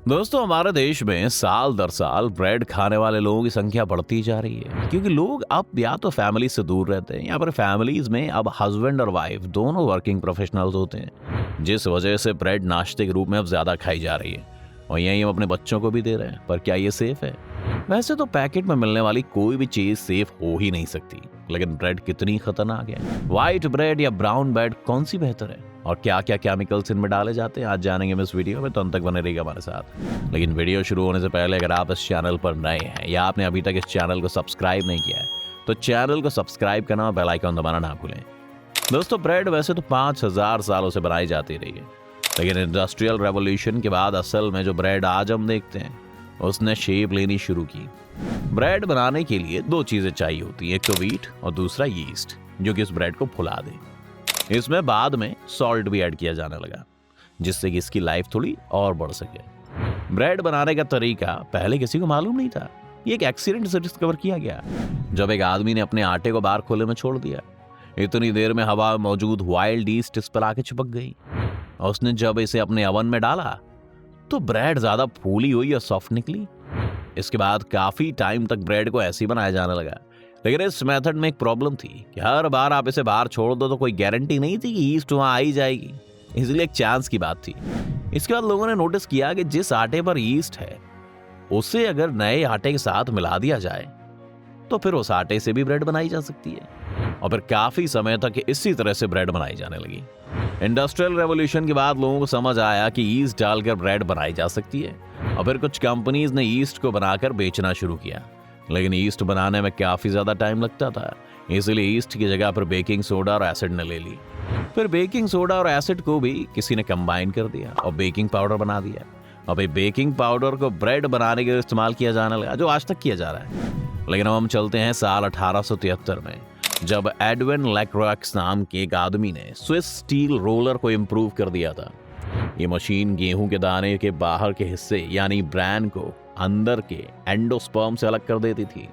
दोस्तों, हमारे देश में साल दर साल ब्रेड खाने वाले लोगों की संख्या बढ़ती जा रही है क्योंकि लोग अब या तो फैमिली से दूर रहते हैं या फिर फैमिलीज में अब हस्बैंड और वाइफ दोनों वर्किंग प्रोफेशनल्स होते हैं, जिस वजह से ब्रेड नाश्ते के रूप में अब ज्यादा खाई जा रही है और यही हम अपने बच्चों को भी दे रहे हैं। पर क्या ये सेफ है? वैसे तो पैकेट में मिलने वाली कोई भी चीज सेफ हो ही नहीं सकती, लेकिन ब्रेड कितनी खतरनाक है? व्हाइट ब्रेड या ब्राउन ब्रेड कौन सी बेहतर है और क्या क्या केमिकल्स इनमें डाले जाते हैं, आज जानेंगे हम इस वीडियो में, तो अंत तक बने रहिएगा हमारे साथ। लेकिन वीडियो शुरू होने से पहले अगर आप इस चैनल पर नए हैं या आपने अभी तक इस चैनल को सब्सक्राइब नहीं किया है तो चैनल को सब्सक्राइब करना और बेल आइकन दबाना ना भूलें। दोस्तों, ब्रेड वैसे तो 5000 सालों से बनाई जाती रही है, लेकिन इंडस्ट्रियल रेवोल्यूशन के बाद असल में जो ब्रेड आज हम देखते हैं उसने शेप लेनी शुरू की। ब्रेड बनाने के लिए दो चीजें चाहिए होती हैं, एक तो व्हीट और दूसरा यीस्ट, जो कि इस ब्रेड को फुला दे। इसमें बाद में सॉल्ट भी ऐड किया जाने लगा जिससे कि इसकी लाइफ थोड़ी और बढ़ सके। ब्रेड बनाने का तरीका पहले किसी को मालूम नहीं था, ये एक एक्सीडेंट से डिस्कवर किया गया जब एक आदमी ने अपने आटे को बाहर खुले में छोड़ दिया। इतनी देर में हवा में मौजूद वाइल्ड ईस्ट इस पर आके चिपक गई और उसने जब इसे अपने ओवन में डाला तो ब्रेड ज्यादा फूली हुई और सॉफ्ट निकली। इसके बाद काफी टाइम तक ब्रेड को ऐसे ही बनाया जाने लगा, लेकिन इस मेथड में एक प्रॉब्लम थी कि हर बार आप इसे बाहर छोड़ दो तो कोई गारंटी नहीं थी कि ईस्ट वहां आ ही जाएगी, इसलिए एक चांस की बात थी। इसके बाद लोगों ने नोटिस किया कि जिस आटे पर ईस्ट है उसे अगर नए आटे के साथ मिला दिया जाए तो फिर उस आटे से भी ब्रेड बनाई जा सकती है और फिर काफी समय तक इसी तरह से ब्रेड बनाई जाने लगी। इंडस्ट्रियल रेवोल्यूशन के बाद लोगों को समझ आया कि ईस्ट डालकर ब्रेड बनाई जा सकती है और फिर कुछ कंपनीज ने ईस्ट को बनाकर बेचना शुरू किया, लेकिन ईस्ट बनाने में काफी ज्यादा टाइम लगता था, इसलिए ईस्ट की जगह पर बेकिंग सोडा और एसिड ने ले ली। फिर बेकिंग सोडा और एसिड को भी किसी ने कंबाइन कर दिया और बेकिंग पाउडर बना दिया। अब ये बेकिंग पाउडर को ब्रेड बनाने के लिए इस्तेमाल किया जाने लगा, जो आज तक किया जा रहा है। लेकिन अब हम चलते हैं साल 1873 में, जब एडविन लेक्रॉक्स नाम के एक आदमी ने स्विस स्टील रोलर को इम्प्रूव कर दिया था। ये मशीन गेहूं के दाने के बाहर के हिस्से यानी ब्रैन को अंदर के एंडोस्पर्म से अलग कर देती थी।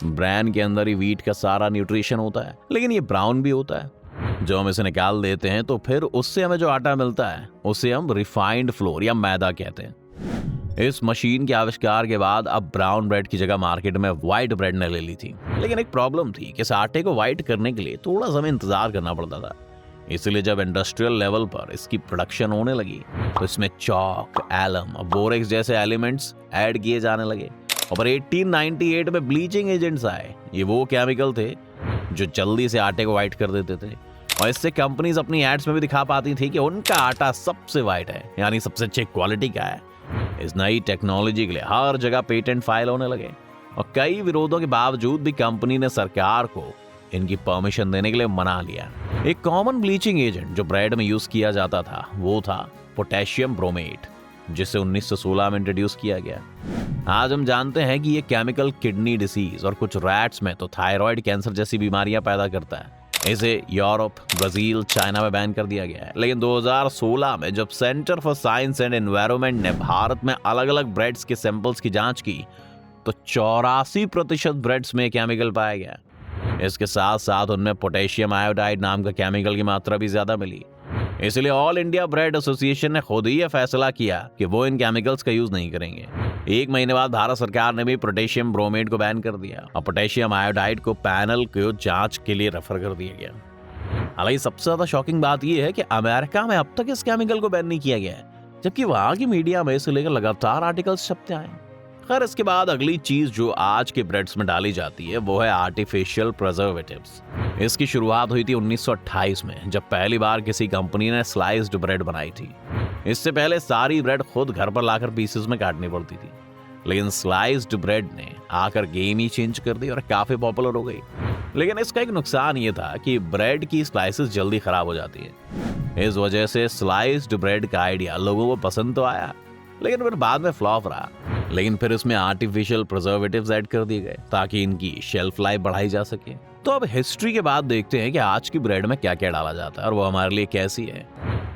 ब्रैन के अंदर ही व्हीट का सारा न्यूट्रिशन होता है, लेकिन ये ब्राउन भी होता है। जो हम इसे निकाल देते हैं तो फिर उससे हमें जो आटा मिलता है उसे हम रिफाइंड फ्लोर या मैदा कहते हैं। इस मशीन के आविष्कार के बाद अब ब्राउन ब्रेड की जगह मार्केट में व्हाइट ब्रेड ने ले ली थी, लेकिन एक प्रॉब्लम थी कि इस आटे को व्हाइट करने के लिए थोड़ा समय इंतजार करना पड़ता था। इसलिए जब इंडस्ट्रियल लेवल पर इसकी प्रोडक्शन होने लगी तो इसमें चॉक, एलम और बोरेक्स जैसे एलिमेंट्स ऐड किए जाने लगे और फिर 1898 में ब्लीचिंग एजेंट्स आए। ये वो केमिकल थे जो जल्दी से आटे को व्हाइट कर देते थे और इससे कंपनीज अपनी एड्स में भी दिखा पाती थी कि उनका आटा सबसे व्हाइट है, यानी सबसे अच्छी क्वालिटी का है। इस नई टेक्नोलॉजी के लिए हर जगह पेटेंट फाइल होने लगे और कई विरोधों के बावजूद भी कंपनी ने सरकार को इनकी परमिशन देने के लिए मना लिया। एक कॉमन ब्लीचिंग एजेंट जो ब्रेड में यूज किया जाता था वो था पोटेशियम ब्रोमेट, जिसे 1916 में इंट्रोड्यूस किया गया। आज हम जानते हैं कि ये केमिकल किडनी डिसीज और कुछ रैट्स में तो थायराइड कैंसर जैसी बीमारियां पैदा करता है। इसे यूरोप, ब्राजील, चाइना में बैन कर दिया गया है, लेकिन 2016 में जब centre for science and environment ने भारत में अलग अलग ब्रेड्स के सैंपल्स की जांच की तो 84% ब्रेड्स में केमिकल पाया गया। इसके साथ साथ उनमें पोटेशियम आयोडाइड नाम का केमिकल की मात्रा भी ज्यादा मिली। इसलिए ऑल इंडिया ब्रेड एसोसिएशन ने खुद ही यह फैसला किया कि वो इन केमिकल्स का यूज नहीं करेंगे। एक महीने बाद भारत सरकार ने भी पोटेशियम ब्रोमेट को बैन कर दिया और पोटेशियम आयोडाइड को पैनल को जांच के लिए रेफर कर दिया गया। हालांकि सबसे ज्यादा शॉकिंग बात यह है कि अमेरिका में अब तक इस केमिकल को बैन नहीं किया गया है, जबकि वहां की मीडिया में इसे लेकर लगातार आर्टिकल्स छपते आए। खैर, इसके बाद अगली चीज जो आज के ब्रेड्स में डाली जाती है वो है आर्टिफिशियल प्रिजर्वेटिव्स। इसकी शुरुआत हुई थी 1928 में, जब पहली बार किसी कंपनी ने स्लाइस्ड ब्रेड बनाई थी। इससे पहले सारी ब्रेड खुद घर पर लाकर पीसेस में काटनी पड़ती थी, लेकिन स्लाइस्ड ब्रेड ने आकर गेम ही चेंज कर दी और काफी पॉपुलर हो गई। लेकिन इसका एक नुकसान ये था कि ब्रेड की स्लाइसेस जल्दी खराब हो जाती है। इस वजह से स्लाइस्ड ब्रेड का आइडिया लोगों को पसंद तो आया, लेकिन फिर बाद में फ्लॉप रहा। लेकिन फिर इसमें आर्टिफिशियल प्रिजर्वेटिव्स ऐड कर दिए गए ताकि इनकी शेल्फ लाइफ बढ़ाई जा सके। तो अब हिस्ट्री के बाद देखते हैं कि आज की ब्रेड में क्या क्या डाला जाता है और वो हमारे लिए कैसी है।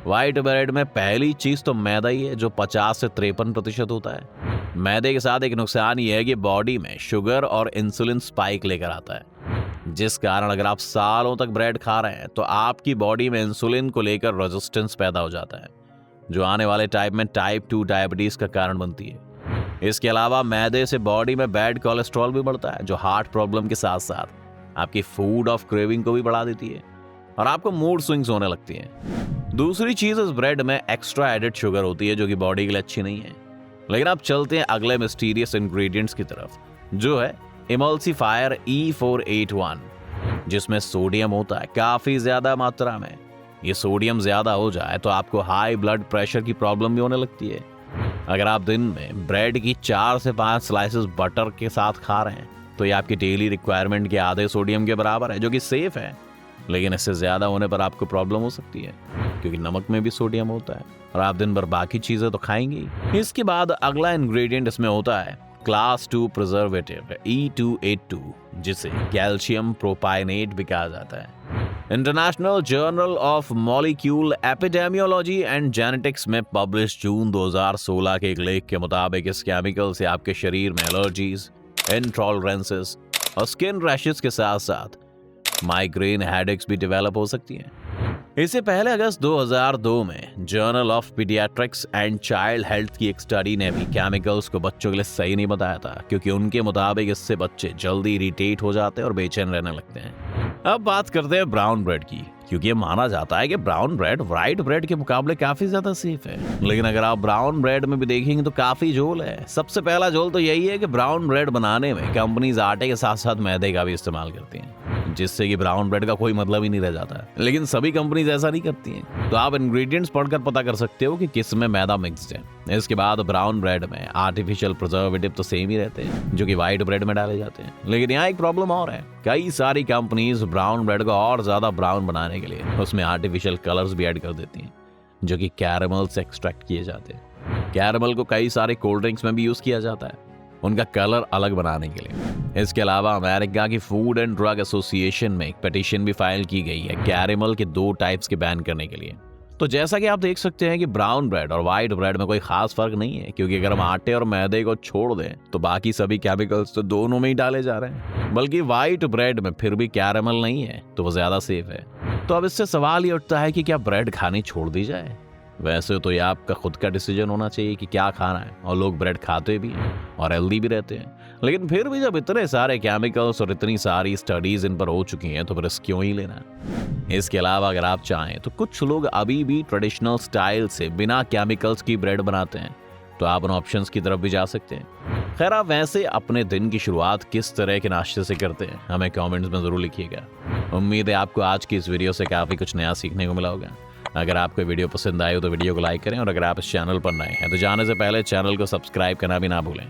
व्हाइट ब्रेड में पहली चीज तो मैदा ही है, जो 50 से 53% होता है। मैदे के साथ एक नुकसान ये है कि बॉडी में शुगर और इंसुलिन स्पाइक लेकर आता है, जिस कारण अगर आप सालों तक ब्रेड खा रहे हैं तो आपकी बॉडी में इंसुलिन को लेकर रेजिस्टेंस पैदा हो जाता है। जो आने वाले टाइम में टाइप 2 डायबिटीज का कारण बनती है। इसके अलावा मैदे से बॉडी में बैड कोलेस्ट्रॉल भी बढ़ता है, जो हार्ट प्रॉब्लम के साथ साथ आपकी फूड ऑफ क्रेविंग को भी बढ़ा देती है और आपको मूड स्विंग्स होने लगती हैं। दूसरी चीज इस ब्रेड में एक्स्ट्रा एडेड शुगर होती है, जो कि बॉडी के लिए अच्छी नहीं है। लेकिन अब चलते हैं अगले मिस्टीरियस इंग्रेडिएंट्स की तरफ, जो है इमल्सिफायर E481, जिसमें सोडियम होता है काफी ज्यादा मात्रा में। ये सोडियम ज्यादा हो जाए तो आपको हाई ब्लड प्रेशर की प्रॉब्लम भी होने लगती है। अगर आप दिन में ब्रेड की 4 से 5 स्लाइसेस बटर के साथ खा रहे हैं तो ये आपकी डेली रिक्वायरमेंट के आधे सोडियम के बराबर है, जो कि सेफ है। लेकिन इससे ज्यादा होने पर आपको प्रॉब्लम हो सकती है, क्योंकि नमक में भी सोडियम होता है और आप दिन भर बाकी चीजें तो खाएंगे ही। इसके बाद अगला इंग्रेडिएंट इसमें होता है क्लास 2 प्रिजर्वेटिव E282, जिसे कैल्शियम प्रोपाइनेट भी कहा जाता है। International journal of molecule epidemiology and genetics में पब्लिश जून 2016 के एक लेख के मुताबिक इस केमिकल से आपके शरीर में एलर्जीज, इंटॉलरेंसेस और स्किन रैशेस के साथ साथ माइग्रेन हेडेक्स भी डेवलप हो सकती हैं। इससे पहले अगस्त 2002 में journal of paediatrics and child health की एक स्टडी ने भी केमिकल्स को बच्चों के लिए सही नहीं बताया था, क्योंकि उनके मुताबिक इससे बच्चे जल्दी इरिटेट हो जाते हैं और बेचैन रहने लगते हैं। अब बात करते हैं ब्राउन ब्रेड की, क्योंकि ये माना जाता है कि ब्राउन ब्रेड व्हाइट ब्रेड के मुकाबले काफी ज्यादा सेफ है। लेकिन अगर आप ब्राउन ब्रेड में भी देखेंगे तो काफी झोल है। सबसे पहला झोल तो यही है कि ब्राउन ब्रेड बनाने में कंपनीज आटे के साथ साथ मैदे का भी इस्तेमाल करती हैं, जिससे कि ब्राउन ब्रेड का कोई मतलब ही नहीं रह जाता है। लेकिन सभी कंपनीज ऐसा नहीं करती हैं, तो आप इंग्रेडिएंट्स पढ़कर पता कर सकते हो कि किस में मैदा मिक्स्ड है। इसके बाद ब्राउन ब्रेड में आर्टिफिशियल प्रिजर्वेटिव तो सेम ही रहते हैं, जो कि व्हाइट ब्रेड में डाले जाते हैं। लेकिन यहाँ एक प्रॉब्लम और है, कई सारी कंपनीज ब्राउन ब्रेड को और ज्यादा ब्राउन बनाने के लिए उसमें आर्टिफिशियल कलर्स भी ऐड कर देती हैं, जो कि कैरेमल से एक्सट्रैक्ट किए जाते हैं। कैरेमल को कई सारे कोल्ड ड्रिंक्स में भी यूज किया जाता है, उनका कलर अलग बनाने के लिए। इसके अलावा अमेरिका की फूड एंड ड्रग एसोसिएशन में एक पिटीशन भी फाइल की गई है कैरेमल के 2 टाइप्स के बैन करने के लिए। तो जैसा कि आप देख सकते हैं कि ब्राउन ब्रेड और व्हाइट ब्रेड में कोई खास फर्क नहीं है, क्योंकि अगर हम आटे और मैदे को छोड़ दें तो बाकी सभी केमिकल्स तो दोनों में ही डाले जा रहे हैं। बल्कि व्हाइट ब्रेड में फिर भी कैरेमल नहीं है, तो वो ज्यादा सेफ है। तो अब इससे सवाल ये उठता है कि क्या ब्रेड खानी छोड़ दी जाए? वैसे तो ये आपका खुद का डिसीजन होना चाहिए कि क्या खाना है, और लोग ब्रेड खाते भी हैं और हेल्दी भी रहते हैं। लेकिन फिर भी जब इतने सारे केमिकल्स और इतनी सारी स्टडीज इन पर हो चुकी हैं, तो फिर क्यों ही लेना? इसके अलावा अगर आप चाहें तो कुछ लोग अभी भी ट्रेडिशनल स्टाइल से बिना केमिकल्स की ब्रेड बनाते हैं, तो आप उन ऑप्शंस की तरफ भी जा सकते हैं। खैर, आप वैसे अपने दिन की शुरुआत किस तरह के नाश्ते से करते हैं, हमें कमेंट्स में जरूर लिखिएगा। उम्मीद है आपको आज की इस वीडियो से काफी कुछ नया सीखने को मिला होगा। अगर आपको वीडियो पसंद आए हो तो वीडियो को लाइक करें, और अगर आप इस चैनल पर नए हैं तो जाने से पहले चैनल को सब्सक्राइब करना भी ना भूलें।